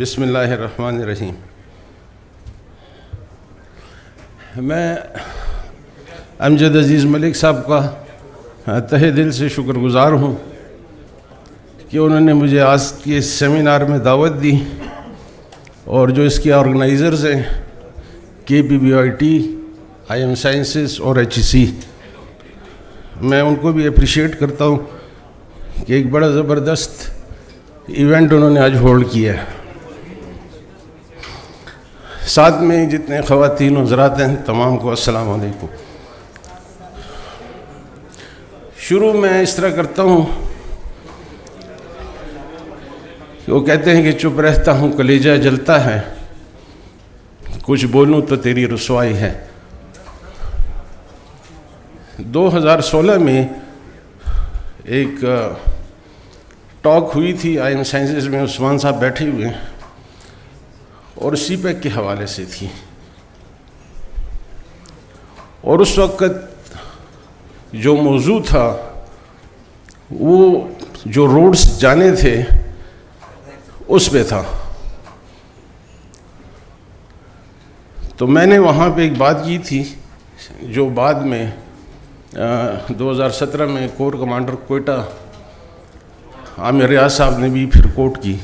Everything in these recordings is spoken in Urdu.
بسم اللہ الرحمن الرحیم۔ میں امجد عزیز ملک صاحب کا تہہ دل سے شکر گزار ہوں کہ انہوں نے مجھے آج کے اس سیمینار میں دعوت دی، اور جو اس کے آرگنائزرز ہیں KPBIT، IM سائنسز اور HEC، میں ان کو بھی اپریشیٹ کرتا ہوں کہ ایک بڑا زبردست ایونٹ انہوں نے آج ہولڈ کیا ہے۔ ساتھ میں جتنے خواتین و حضرات ہیں تمام کو السلام علیکم۔ شروع میں اس طرح کرتا ہوں کہ وہ کہتے ہیں کہ چپ رہتا ہوں کلیجہ جلتا ہے، کچھ بولوں تو تیری رسوائی ہے۔ 2016 میں ایک ٹاک ہوئی تھی IM سائنسز میں، عثمان صاحب بیٹھے ہوئے ہیں، اور سی پیک کے حوالے سے تھی، اور اس وقت جو موضوع تھا وہ جو روڈز جانے تھے اس پہ تھا۔ تو میں نے وہاں پہ ایک بات کی تھی جو بعد میں 2017 میں کور کمانڈر کوئٹہ عامر ریاض صاحب نے بھی پھر کوٹ کی۔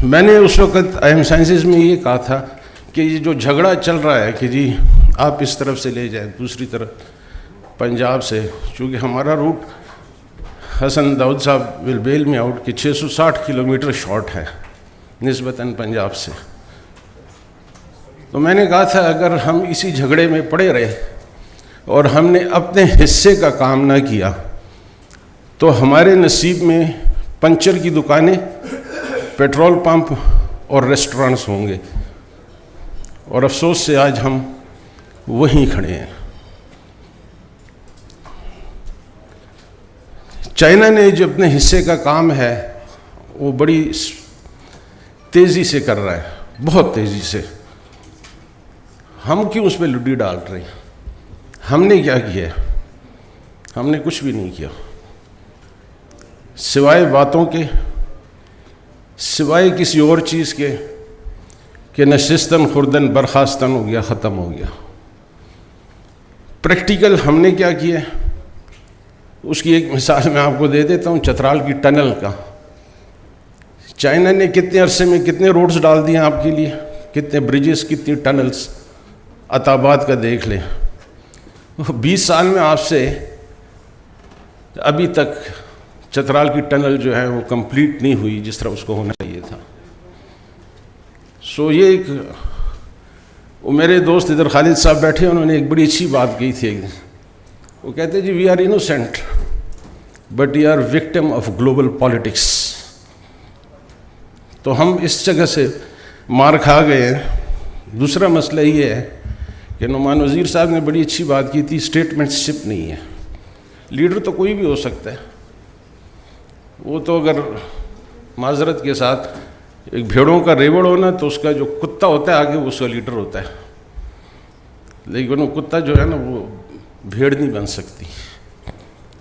میں نے اس وقت IM سائنسز میں یہ کہا تھا کہ یہ جو جھگڑا چل رہا ہے کہ جی آپ اس طرف سے لے جائیں، دوسری طرف پنجاب سے، چونکہ ہمارا روٹ حسن داؤد صاحب ولبیل میں آؤٹ کہ 660 کلومیٹر شارٹ ہے نسبتاً پنجاب سے۔ تو میں نے کہا تھا اگر ہم اسی جھگڑے میں پڑے رہے اور ہم نے اپنے حصے کا کام نہ کیا تو ہمارے نصیب میں پنچر کی دکانیں، پیٹرول پمپ اور ریسٹورانٹس ہوں گے، اور افسوس سے آج ہم وہیں کھڑے ہیں۔ چائنا نے جو اپنے حصے کا کام ہے وہ بڑی تیزی سے کر رہا ہے، بہت تیزی سے۔ ہم کیوں اس پہ لڈی ڈال رہے ہیں؟ ہم نے کیا کیا ہے؟ ہم نے کچھ بھی نہیں کیا سوائے باتوں کے، سوائے کسی اور چیز کے کہ نشستن خوردن برخاستن ہو گیا، ختم ہو گیا۔ پریکٹیکل ہم نے کیا کیا ہے اس کی ایک مثال میں آپ کو دے دیتا ہوں، چترال کی ٹنل کا۔ چائنا نے کتنے عرصے میں کتنے روڈز ڈال دیے آپ کے لیے، کتنے بریجز، کتنی ٹنلز۔ عطاباد کا دیکھ لیں، 20 سال میں آپ سے ابھی تک چترال کی ٹنل جو ہے وہ کمپلیٹ نہیں ہوئی جس طرح اس کو ہونا چاہیے تھا۔ سو یہ ایک میرے دوست ادھر خالد صاحب بیٹھے، انہوں نے ایک بڑی اچھی بات کہی تھی۔ وہ کہتے جی we are innocent but we are victim of global politics. تو ہم اس جگہ سے مار کھا گئے ہیں۔ دوسرا مسئلہ یہ ہے کہ نعمان وزیر صاحب نے بڑی اچھی بات کی تھی، اسٹیٹمنٹ شپ نہیں ہے۔ لیڈر تو کوئی بھی ہو سکتا ہے، وہ تو اگر معذرت کے ساتھ ایک بھیڑوں کا ریوڑ ہونا تو اس کا جو کتا ہوتا ہے آگے وہ اس کا لیڈر ہوتا ہے، لیکن وہ کتا جو ہے نا وہ بھیڑ نہیں بن سکتی۔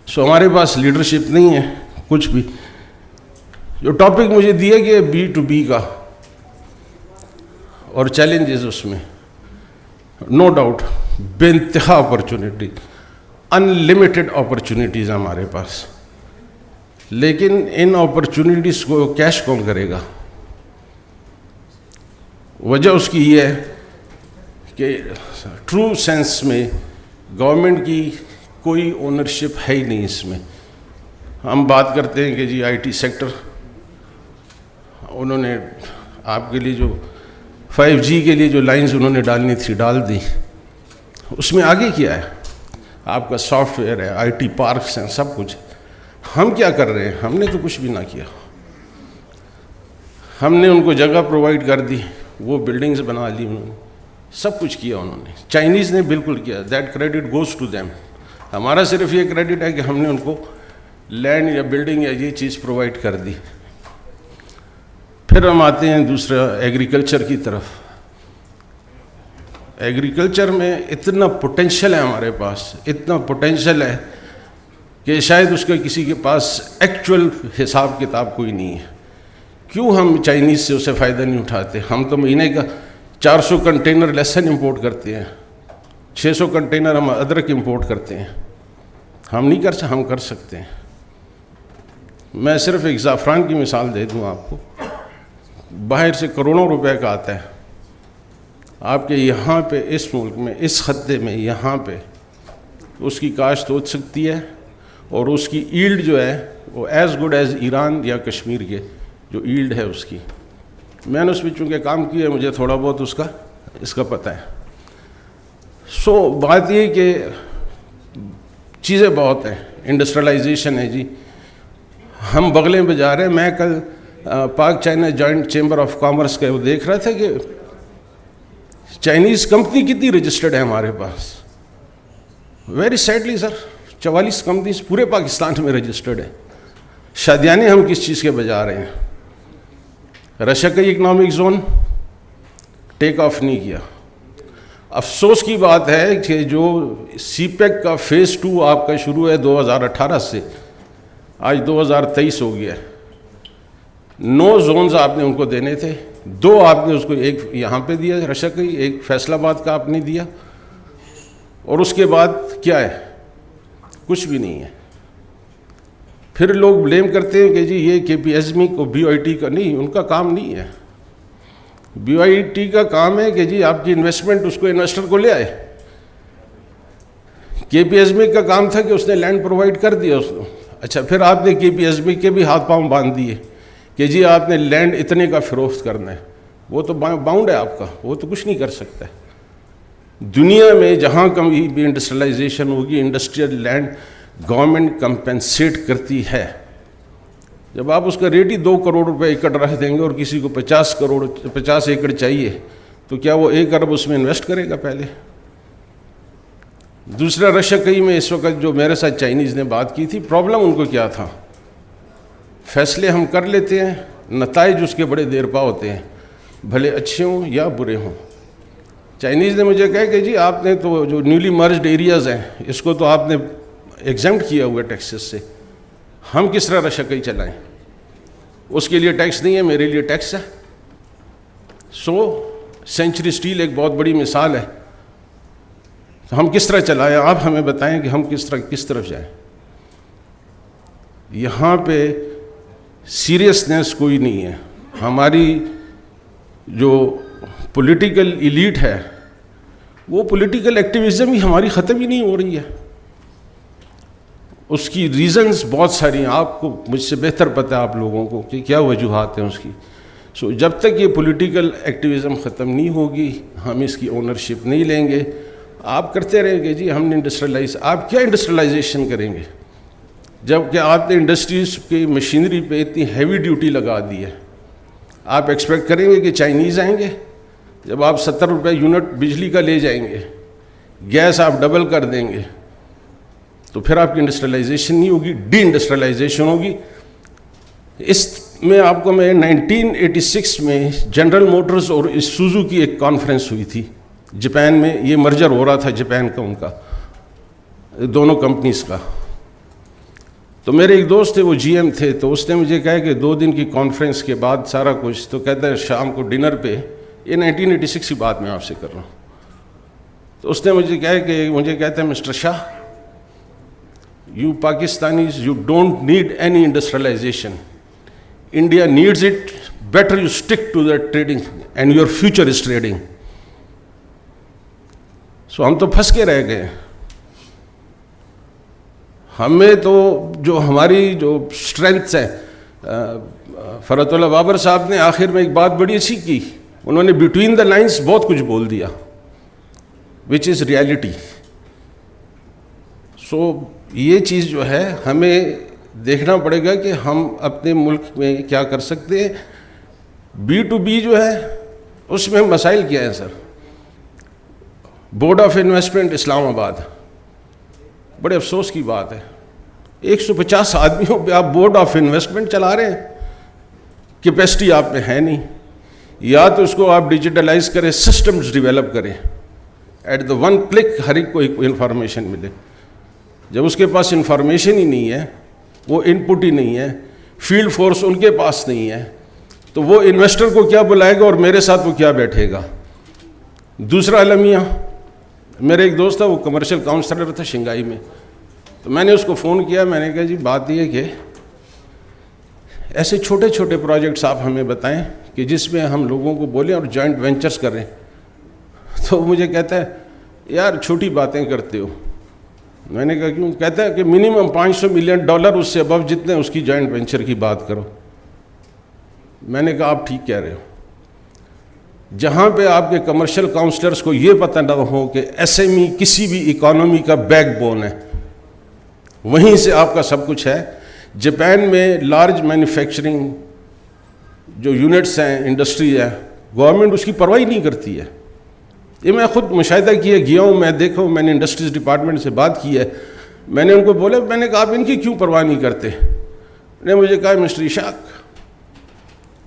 سو ہمارے پاس لیڈرشپ نہیں ہے کچھ بھی۔ جو ٹاپک مجھے دیا گیا B2B کا اور چیلنجز اس میں، نو ڈاؤٹ بے انتہا اپرچونٹی، ان لمیٹڈ اپرچونٹیز ہمارے پاس، لیکن ان اپرچونٹیز کو کیش کون کرے گا؟ وجہ اس کی یہ ہے کہ ٹرو سینس میں گورنمنٹ کی کوئی اونرشپ ہے ہی نہیں اس میں۔ ہم بات کرتے ہیں کہ جی IT سیکٹر، انہوں نے آپ کے لیے جو 5G کے لیے جو لائنز انہوں نے ڈالنی تھی ڈال دی، اس میں آگے کیا ہے؟ آپ کا سافٹ ویئر ہے، IT پارکس ہیں، سب کچھ۔ ہم کیا کر رہے ہیں؟ ہم نے تو کچھ بھی نہ کیا۔ ہم نے ان کو جگہ پرووائڈ کر دی، وہ بلڈنگز بنا لی، انہوں نے سب کچھ کیا انہوں نے۔ چائنیز نے بالکل کیا، that credit goes to them. ہمارا صرف یہ کریڈٹ ہے کہ ہم نے ان کو لینڈ یا بلڈنگ یا یہ چیز پرووائڈ کر دی۔ پھر ہم آتے ہیں دوسرا ایگریکلچر کی طرف۔ ایگریکلچر میں اتنا پوٹینشیل ہے ہمارے پاس، اتنا پوٹینشیل ہے کہ شاید اس کے کسی کے پاس ایکچوئل حساب کتاب کوئی نہیں ہے. کیوں ہم چائنیز سے اسے فائدہ نہیں اٹھاتے؟ ہم تو مہینے کا 400 کنٹینر لہسن امپورٹ کرتے ہیں, 600 کنٹینر ہم ادرک امپورٹ کرتے ہیں. ہم نہیں ہم کر سکتے ہیں. میں صرف ایک زعفران کی مثال دے دوں آپ کو. باہر سے کروڑوں روپے کا آتا ہے, آپ کے یہاں پہ اس ملک میں اس خطے میں یہاں پہ اس کی کاشت ہو سکتی ہے, اور اس کی ایلڈ جو ہے وہ ایز گڈ ایز ایران یا کشمیر کے جو ایلڈ ہے اس کی. میں نے اس میں چونکہ کام کیا ہے, مجھے تھوڑا بہت اس کا پتہ ہے. سو بات یہ کہ چیزیں بہت ہیں. انڈسٹریلائزیشن ہے جی, ہم بغلیں پہ جا رہے ہیں. میں کل پاک China joint chamber of commerce کا وہ دیکھ رہا تھا کہ چائنیز کمپنی کتنی رجسٹرڈ ہے ہمارے پاس. ویری سیڈلی سر, 44 کمپنیز پورے پاکستان میں رجسٹرڈ ہے. شادیانے ہم کس چیز کے بجا رہے ہیں؟ رشیا کا اکنامک زون ٹیک آف نہیں کیا. افسوس کی بات ہے کہ جو سی پیک کا فیز 2 آپ کا شروع ہے 2018 سے, آج 2023 ہو گیا. 9 زونز آپ نے ان کو دینے تھے, 2 آپ نے اس کو, ایک یہاں پہ دیا رشیا کا, ایک فیصل آباد کا آپ نے دیا, اور اس کے بعد کیا ہے؟ کچھ بھی نہیں ہے. پھر لوگ بلیم کرتے ہیں کہ جی یہ کے پی ایس ایم ای کو بی آئی ٹی کا نہیں, ان کا کام نہیں ہے. بی آئی ٹی کا کام ہے کہ جی آپ کی انویسٹمنٹ اس کو انویسٹر کو لے آئے. کے پی ایس ایم ای کا کام تھا کہ اس نے لینڈ پرووائڈ کر دیا اس کو. اچھا, پھر آپ نے کے پی ایس ایم ای کے بھی ہاتھ پاؤں باندھ دیے کہ جی آپ نے لینڈ اتنے کا فروخت کرنا ہے. وہ تو باؤنڈ ہے آپ کا, وہ تو کچھ نہیں کر سکتا ہے. دنیا میں جہاں کبھی بھی انڈسٹریلائزیشن ہوگی, انڈسٹریل لینڈ گورنمنٹ کمپنسیٹ کرتی ہے. جب آپ اس کا ریٹ ہی 2 کروڑ روپے ایکڑ رکھ دیں گے اور کسی کو 50 ایکڑ چاہیے, تو کیا وہ 1 ارب اس میں انویسٹ کرے گا پہلے؟ دوسرا, رشیا کئی میں اس وقت جو میرے ساتھ چائنیز نے بات کی تھی, پرابلم ان کو کیا تھا؟ فیصلے ہم کر لیتے ہیں, نتائج اس کے بڑے دیر پا ہوتے ہیں, بھلے اچھے ہوں یا برے ہوں. چائنیز نے مجھے کہا کہ جی آپ نے تو جو نیولی مرجڈ ایریاز ہیں اس کو تو آپ نے ایگزمپٹ کیا ہوا ہے ٹیکسز سے, ہم کس طرح رشیا کئی چلائیں؟ اس کے لیے ٹیکس نہیں ہے, میرے لیے ٹیکس ہے. سینچری اسٹیل ایک بہت بڑی مثال ہے. تو ہم کس طرح چلائیں؟ آپ ہمیں بتائیں کہ ہم کس طرف جائیں. یہاں پہ سیریسنیس کوئی نہیں ہے. ہماری جو پولیٹیکل ایلیٹ ہے وہ پولیٹیکل ایکٹیویزم ہی ہماری ختم ہی نہیں ہو رہی ہے. اس کی ریزنز بہت ساری ہیں, آپ کو مجھ سے بہتر پتہ ہے آپ لوگوں کو کہ کیا وجوہات ہیں اس کی. جب تک یہ پولیٹیکل ایکٹیویزم ختم نہیں ہوگی, ہم اس کی اونرشپ نہیں لیں گے. آپ کرتے رہیں گے جی ہم نے انڈسٹریلائز. آپ کیا انڈسٹریلائزیشن کریں گے جب کہ آپ نے انڈسٹریز کی مشینری پہ اتنی ہیوی ڈیوٹی لگا دی ہے؟ آپ ایکسپیکٹ کریں گے کہ چائنیز آئیں گے؟ جب آپ 70 روپے یونٹ بجلی کا لے جائیں گے, گیس آپ ڈبل کر دیں گے, تو پھر آپ کی انڈسٹریلائزیشن نہیں ہوگی, ڈی انڈسٹریلائزیشن ہوگی. اس میں آپ کو میں 1986 میں جنرل موٹرز اور سوزو کی ایک کانفرنس ہوئی تھی جاپان میں. یہ مرجر ہو رہا تھا جاپان کا, ان کا دونوں کمپنیز کا. تو میرے ایک دوست تھے, وہ جی ایم تھے, تو اس نے مجھے کہا کہ 2 دن کی کانفرنس کے بعد سارا کچھ, تو کہتا ہے شام کو ڈنر پہ, یہ 1986 کی بات میں آپ سے کر رہا ہوں, تو اس نے مجھے کہتا ہے mister Shah, you Pakistanis, you don't need any industrialization. India needs it. Better you stick to that trading and your future is trading. So ہم تو پھنس کے رہ گئے. ہمیں تو جو ہماری جو اسٹرینتھس ہیں, فرحت اللہ بابر صاحب نے آخر میں ایک بات بڑی اچھی کی, انہوں نے بٹوین دا لائنس بہت کچھ بول دیا, وچ از ریالٹی. یہ چیز جو ہے ہمیں دیکھنا پڑے گا کہ ہم اپنے ملک میں کیا کر سکتے ہیں. بی ٹو بی جو ہے اس میں مسائل کیا ہیں سر؟ بورڈ آف انویسٹمنٹ اسلام آباد, بڑے افسوس کی بات ہے 150 آدمیوں پہ آپ بورڈ آف انویسٹمنٹ چلا رہے ہیں, کیپیسٹی آپ میں ہے نہیں. یا تو اس کو آپ ڈیجیٹلائز کریں, سسٹمز ڈیولپ کریں, ایٹ دا ون کلک ہر ایک کو ایک انفارمیشن ملے. جب اس کے پاس انفارمیشن ہی نہیں ہے, وہ ان پٹ ہی نہیں ہے, فیلڈ فورس ان کے پاس نہیں ہے, تو وہ انویسٹر کو کیا بلائے گا اور میرے ساتھ وہ کیا بیٹھے گا. دوسرا المیہ, میرے ایک دوست تھا, وہ کمرشل کاؤنسلر تھا شنگھائی میں, تو میں نے اس کو فون کیا, میں نے کہا جی بات یہ کہ ایسے چھوٹے چھوٹے پروجیکٹس آپ ہمیں بتائیں کہ جس میں ہم لوگوں کو بولیں اور جوائنٹ وینچرز کریں. تو مجھے کہتا ہے یار چھوٹی باتیں کرتے ہو. میں نے کہا کیوں؟ کہتا ہے کہ منیمم $500 ملین اس سے ابو جتنے اس کی جوائنٹ وینچر کی بات کرو. میں نے کہا آپ ٹھیک کہہ رہے ہو. جہاں پہ آپ کے کمرشل کاؤنسلرز کو یہ پتہ نہ ہو کہ ایس ایم ای کسی بھی اکانومی کا بیک بون ہے, وہیں سے آپ کا سب کچھ ہے. جاپان میں لارج مینوفیکچرنگ جو یونٹس ہیں, انڈسٹری ہے, گورنمنٹ اس کی پرواہ نہیں کرتی ہے. یہ میں خود مشاہدہ کیا گیا ہوں, میں دیکھا ہوں, میں نے انڈسٹریز ڈپارٹمنٹ سے بات کی ہے. میں نے ان کو بولا, میں نے کہا آپ ان کی کیوں پرواہ نہیں کرتے؟ انہوں نے مجھے کہا mister Ishaq,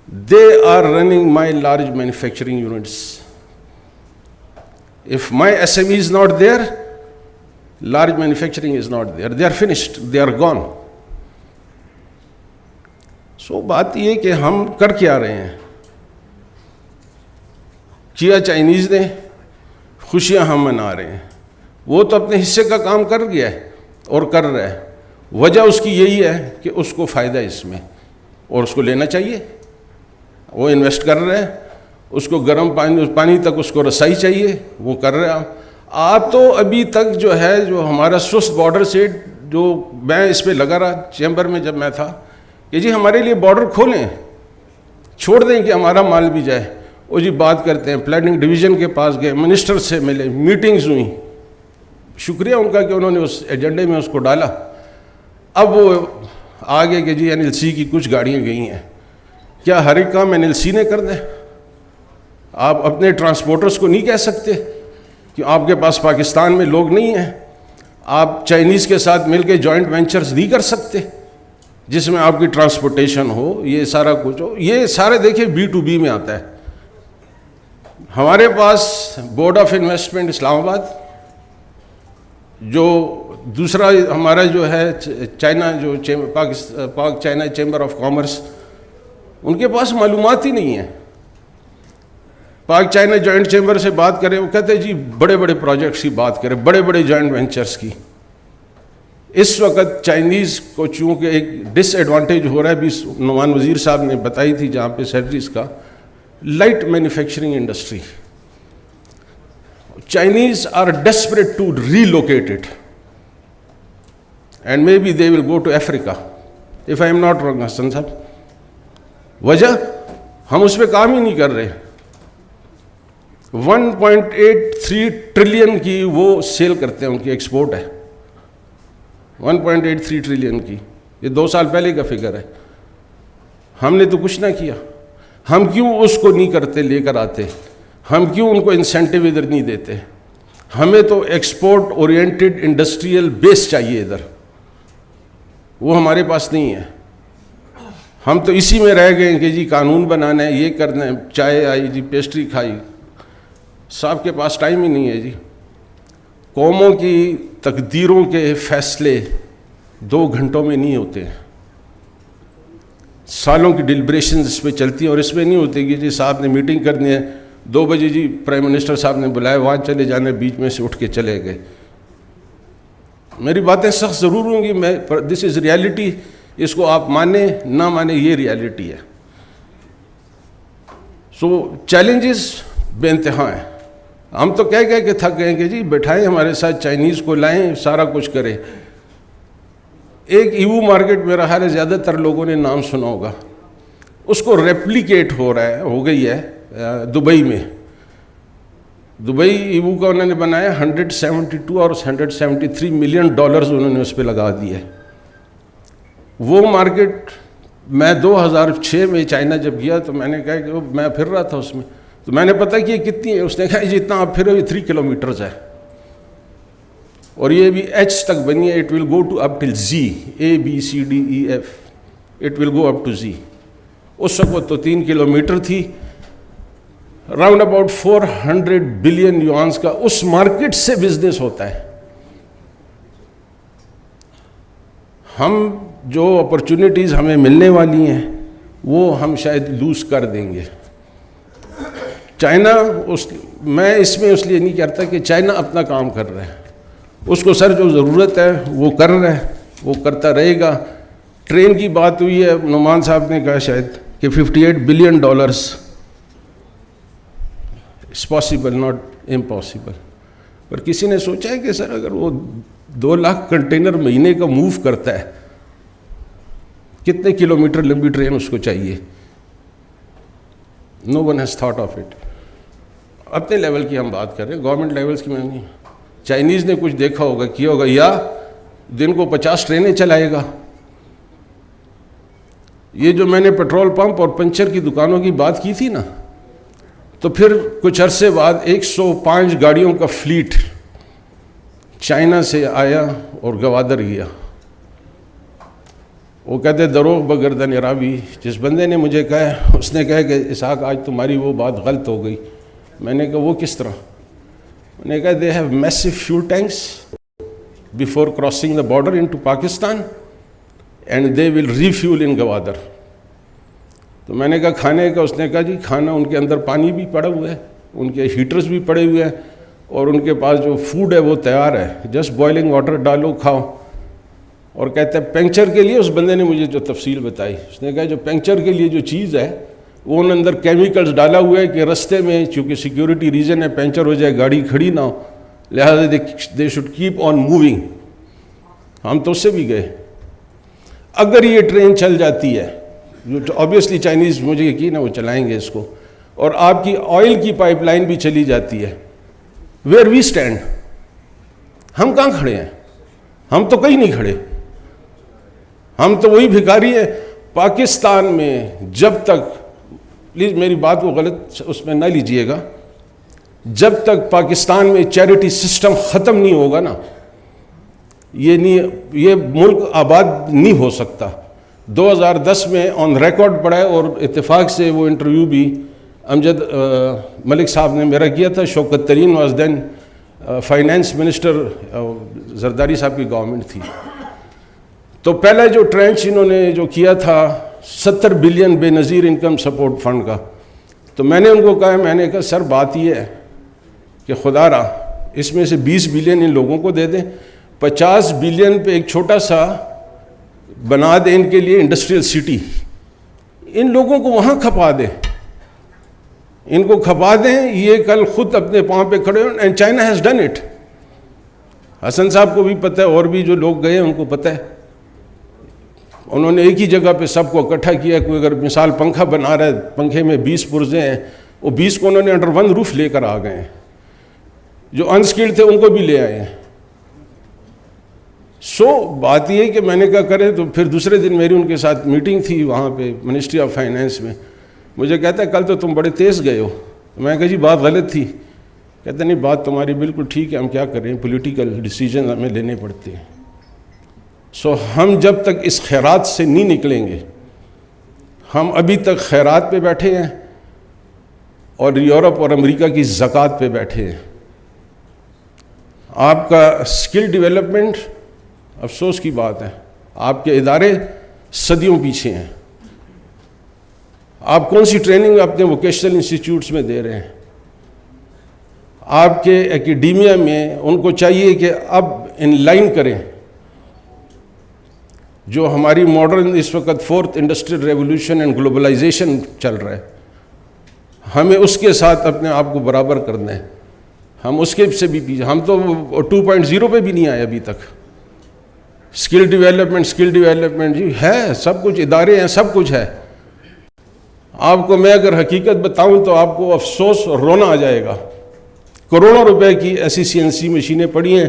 they are running my large manufacturing units. If my SME is not there, large manufacturing is not there. They are finished, they are gone. So بات یہ کہ ہم کر کیا رہے ہیں. کیا چائنیز نے, خوشیاں ہم منا رہے ہیں. وہ تو اپنے حصے کا کام کر گیا ہے اور کر رہا ہے. وجہ اس کی یہی ہے کہ اس کو فائدہ اس میں, اور اس کو لینا چاہیے. وہ انویسٹ کر رہے ہیں, اس کو گرم پانی تک اس کو رسائی چاہیے, وہ کر رہے ہیں. آپ تو ابھی تک جو ہے, جو ہمارا سست بارڈر سے, جو میں اس پہ لگا رہا چیمبر میں جب میں تھا کہ جی ہمارے لیے بارڈر کھولیں, چھوڑ دیں کہ ہمارا مال بھی جائے. وہ جی بات کرتے ہیں, پلاننگ ڈویژن کے پاس گئے, منسٹر سے ملے, میٹنگز ہوئیں. شکریہ ان کا کہ انہوں نے اس ایجنڈے میں اس کو ڈالا. اب وہ آگے کہ جی NLC کی کچھ گاڑیاں گئی ہیں. کیا ہر ایک کام NLC نے کر دیں؟ آپ اپنے ٹرانسپورٹرز کو نہیں کہہ سکتے کہ آپ کے پاس پاکستان میں لوگ نہیں ہیں؟ آپ چائنیز کے ساتھ مل کے جوائنٹ وینچرز نہیں کر سکتے جس میں آپ کی ٹرانسپورٹیشن ہو, یہ سارا کچھ ہو؟ یہ سارے دیکھیں B2B میں آتا ہے. ہمارے پاس بورڈ آف انویسٹمنٹ اسلام آباد, جو دوسرا ہمارا جو ہے چائنا, جو پاک چائنا چیمبر آف کامرس, ان کے پاس معلومات ہی نہیں ہے. پاک چائنا جوائنٹ چیمبر سے بات کریں, وہ کہتے ہیں جی بڑے بڑے پروجیکٹس کی بات کریں, بڑے بڑے جوائنٹ وینچرز کی. اس وقت چائنیز کو چونکہ ایک ڈس ایڈوانٹیج ہو رہا ہے, بھی نعمان وزیر صاحب نے بتائی تھی جہاں پہ سیلریز کا, light manufacturing industry. Chinese are desperate to relocate it, and maybe they will go to Africa, if I am not wrong, Hassan صاحب. وجہ ہم اس پہ کام ہی نہیں کر رہے. 1.83 ٹریلین کی وہ سیل کرتے ہیں, ان کی ایکسپورٹ ہے 1.83 ٹریلین کی. یہ 2 سال پہلے کا فگر ہے. ہم نے تو کچھ نہ کیا. ہم کیوں اس کو نہیں کرتے, لے کر آتے؟ ہم کیوں ان کو انسینٹیو ادھر نہیں دیتے؟ ہمیں تو ایکسپورٹ اورینٹڈ انڈسٹریل بیس چاہیے ادھر, وہ ہمارے پاس نہیں ہے. ہم تو اسی میں رہ گئے کہ جی قانون بنانا ہے, یہ کرنا ہے, چائے آئی جی پیسٹری کھائی. صاحب کے پاس ٹائم ہی نہیں ہے جی. قوموں کی تقدیروں کے فیصلے 2 گھنٹوں میں نہیں ہوتے ہیں. سالوں کی ڈیلیبریشنز اس پہ چلتی ہیں, اور اس میں نہیں ہوتی کہ جی صاحب نے میٹنگ کرنی ہے 2 بجے, جی پرائم منسٹر صاحب نے بلایا, وہاں چلے جانے, بیچ میں سے اٹھ کے چلے گئے. میری باتیں سخت ضرور ہوں گی, میں دس از ریالٹی. اس کو آپ مانیں نہ مانیں, یہ ریالٹی ہے. سو چیلنجز بے انتہا ہیں. ہم تو کہہ کہ تھک گئے کہ جی بٹھائیں ہمارے ساتھ, چائنیز کو لائیں, سارا کچھ کریں. ایک ایوو مارکیٹ میرا خیال ہے زیادہ تر لوگوں نے نام سنا ہوگا, اس کو ریپلیکیٹ ہو گئی ہے دبئی میں. دبئی ایوو کا انہوں نے بنایا, 172 اور $173 ملین انہوں نے اس پہ لگا دیے. وہ مارکیٹ میں 2006 میں چائنا جب گیا تو میں نے کہا کہ میں پھر رہا تھا اس میں, تو میں نے پتہ کیا کتنی ہے. اس نے کہا جی اتنا آپ پھر 3 کلومیٹرز ہے, اور یہ بھی ایچ تک بنی ہے. It will go to up till Z, ABCDEF, it will go up to Z. اس وقت تو 3 کلومیٹر تھی. راؤنڈ اباؤٹ 400 بلین یوانز کا اس مارکیٹ سے بزنس ہوتا ہے. ہم جو اپرچونٹیز ہمیں ملنے والی ہیں وہ ہم شاید لوز کر دیں گے. چائنا میں اس میں اس لیے نہیں کہتا کہ چائنا اپنا کام کر رہا ہے, اس کو سر جو ضرورت ہے وہ کر رہا ہے, وہ کرتا رہے گا. ٹرین کی بات ہوئی ہے, نعمان صاحب نے کہا شاید کہ $58 billion it's possible not impossible. پر کسی نے سوچا ہے کہ سر اگر وہ 2 لاکھ کنٹینر مہینے کا موو کرتا ہے, کتنے کلومیٹر لمبی ٹرین اس کو چاہیے؟ No one has thought of it. اپنے لیول کی ہم بات کر رہے ہیں, گورنمنٹ لیولز کی میں نہیں. چائنیز نے کچھ دیکھا ہوگا, کیا ہوگا, یا دن کو 50 ٹرینیں چلائے گا. یہ جو میں نے پیٹرول پمپ اور پنچر کی دکانوں کی بات کی تھی نا, تو پھر کچھ عرصے بعد 105 گاڑیوں کا فلیٹ چائنا سے آیا اور گوادر گیا. وہ کہتے دروغ بگردن عرابی. جس بندے نے مجھے کہا, اس نے کہا کہ اسحاق آج تمہاری وہ بات غلط ہو گئی. میں نے کہا وہ کس طرح؟ میں نے کہا they have massive fuel tanks before crossing the border into Pakistan and they will refuel in Gwadar. تو میں نے کہا کھانے کا؟ اس نے کہا جی کھانا ان کے اندر پانی بھی پڑا ہوا ہے, ان کے ہیٹرز بھی پڑے ہوئے ہیں, اور ان کے پاس جو فوڈ ہے وہ تیار ہے, جسٹ بوائلنگ واٹر ڈالو کھاؤ. اور کہتا ہے پنکچر کے لیے, اس بندے نے مجھے جو تفصیل بتائی, اس نے کہا جو پنکچر کے لیے جو چیز ہے وہ ان اندر کیمیکلز ڈالا ہوا ہے کہ رستے میں چونکہ سیکیورٹی ریزن ہے پنکچر ہو جائے, گاڑی کھڑی نہ ہو, لہٰذا they should keep on moving. ہم تو اس سے بھی گئے. اگر یہ ٹرین چل جاتی ہے, جو آبویسلی چائنیز مجھے یقین ہے وہ چلائیں گے اس کو, اور آپ کی آئل کی پائپ لائن بھی چلی جاتی ہے, ویئر وی اسٹینڈ, ہم کہاں کھڑے ہیں؟ ہم تو کہیں نہیں کھڑے. ہم تو وہی بھکاری ہیں. پاکستان میں جب تک, پلیز میری بات کو غلط اس میں نہ لیجئے گا, جب تک پاکستان میں چیریٹی سسٹم ختم نہیں ہوگا نا, یہ ملک آباد نہیں ہو سکتا. 2010 میں آن ریکارڈ پڑا ہے, اور اتفاق سے وہ انٹرویو بھی امجد ملک صاحب نے میرا کیا تھا. Shaukat Tarin was then finance minister, Zardari صاحب کی گورنمنٹ تھی. تو پہلا جو ٹرینچ انہوں نے جو کیا تھا 70 بلین بے نظیر انکم سپورٹ فنڈ کا, تو میں نے ان کو کہا, میں نے کہا سر بات یہ ہے کہ خدا را اس میں سے 20 بلین ان لوگوں کو دے دیں, 50 بلین پہ ایک چھوٹا سا بنا دیں ان کے لیے انڈسٹریل سٹی, ان لوگوں کو وہاں کھپا دیں, ان کو کھپا دیں, یہ کل خود اپنے پاؤں پہ کھڑے ہوں. And China has done it. Hassan صاحب کو بھی پتہ ہے, اور بھی جو لوگ گئے ان کو پتہ ہے. انہوں نے ایک ہی جگہ پہ سب کو اکٹھا کیا. کوئی اگر مثال پنکھا بنا رہا ہے, پنکھے میں 20 پرزے ہیں, وہ 20 کو انہوں نے انڈر ون روف لے کر آ گئے ہیں. جو انسکلڈ تھے ان کو بھی لے آئے ہیں. بات یہ کہ میں نے کہا کرے, تو پھر دوسرے دن میری ان کے ساتھ میٹنگ تھی وہاں پہ منسٹری آف فائنینس میں. مجھے کہتا ہے کل تو تم بڑے تیز گئے ہو. میں کہا جی بات غلط تھی. کہتا نہیں بات تمہاری بالکل ٹھیک ہے, ہم کیا کریں, پولیٹیکل ڈیسیجن ہمیں لینے پڑتے ہیں. ہم جب تک اس خیرات سے نہیں نکلیں گے, ہم ابھی تک خیرات پہ بیٹھے ہیں اور یورپ اور امریکہ کی زکوٰۃ پہ بیٹھے ہیں. آپ کا اسکل ڈیولپمنٹ, افسوس کی بات ہے, آپ کے ادارے صدیوں پیچھے ہیں. آپ کون سی ٹریننگ اپنے ووکیشنل انسٹیٹیوٹس میں دے رہے ہیں؟ آپ کے ایکیڈیمیا میں ان کو چاہیے کہ اب ان لائن کریں. جو ہماری ماڈرن اس وقت 4th industrial revolution and globalisation چل رہا ہے, ہمیں اس کے ساتھ اپنے آپ کو برابر کرنا ہے. ہم اس کے سے بھی پیچھے, ہم تو 2.0 پہ بھی نہیں آئے ابھی تک. اسکل ڈیولپمنٹ جی ہے, سب کچھ ادارے ہیں, سب کچھ ہے. آپ کو میں اگر حقیقت بتاؤں تو آپ کو افسوس اور رونا آ جائے گا. کروڑوں روپے کی ایسی CNC مشینیں پڑی ہیں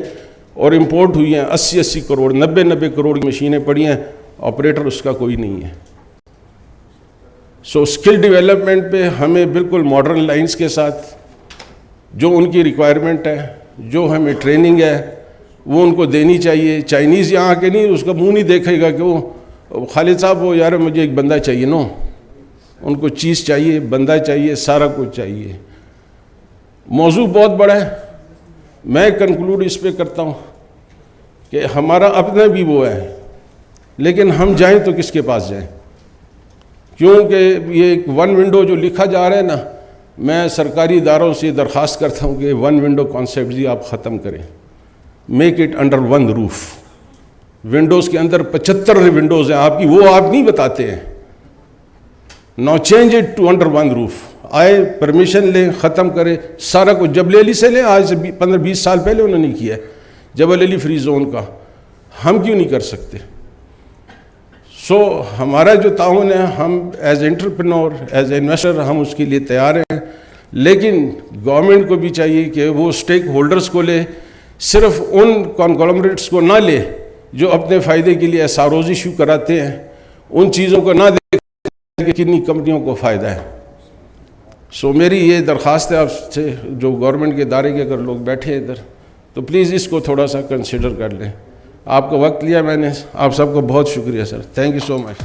اور امپورٹ ہوئی ہیں, 80 کروڑ 90 کروڑ کی مشینیں پڑی ہیں, آپریٹر اس کا کوئی نہیں ہے. اسکل ڈیولپمنٹ پہ ہمیں بالکل ماڈرن لائنز کے ساتھ جو ان کی ریکوائرمنٹ ہے, جو ہمیں ٹریننگ ہے, وہ ان کو دینی چاہیے. چائنیز یہاں آ کے نہیں, اس کا منہ نہیں دیکھے گا کہ وہ خالد صاحب وہ یار مجھے ایک بندہ چاہیے. نو, ان کو چیز چاہیے, بندہ چاہیے, سارا کچھ چاہیے. موضوع بہت بڑا ہے. میں کنکلوڈ اس پہ کرتا ہوں کہ ہمارا اپنا بھی وہ ہے لیکن ہم جائیں تو کس کے پاس جائیں؟ کیونکہ یہ ایک ون ونڈو جو لکھا جا رہا ہے نا، میں سرکاری اداروں سے درخواست کرتا ہوں کہ ون ونڈو کانسیپٹ جی آپ ختم کریں. Make it under one roof. Windows کے اندر 75 ونڈوز ہیں آپ کی، وہ آپ نہیں بتاتے ہیں. No change it to under one roof. آئے پرمیشن لیں، ختم کریں سارا کچھ. جبل علی سے لیں، آج سے 15-20 سال پہلے انہوں نے کیا ہے جبل علی فری زون کا. ہم کیوں نہیں کر سکتے؟ سو ہمارا جو تعاون ہے، ہم ایز انٹرپرینور، ایز انویسٹر، ہم اس کے لیے تیار ہیں. لیکن گورنمنٹ کو بھی چاہیے کہ وہ اسٹیک ہولڈرز کو لے، صرف ان کانگلومریٹس کو نہ لے جو اپنے فائدے کے لیے ایس آر اوز ایشو کراتے ہیں. ان چیزوں کو نہ دیکھیں کہ کنی کمپنیوں کو فائدہ ہے. سو میری یہ درخواست ہے آپ سے، جو گورنمنٹ کے ادارے کے اگر لوگ بیٹھے ہیں ادھر، تو پلیز اس کو تھوڑا سا کنسیڈر کر لیں. آپ کا وقت لیا میں نے، آپ سب کو بہت شکریہ سر. Thank you so much.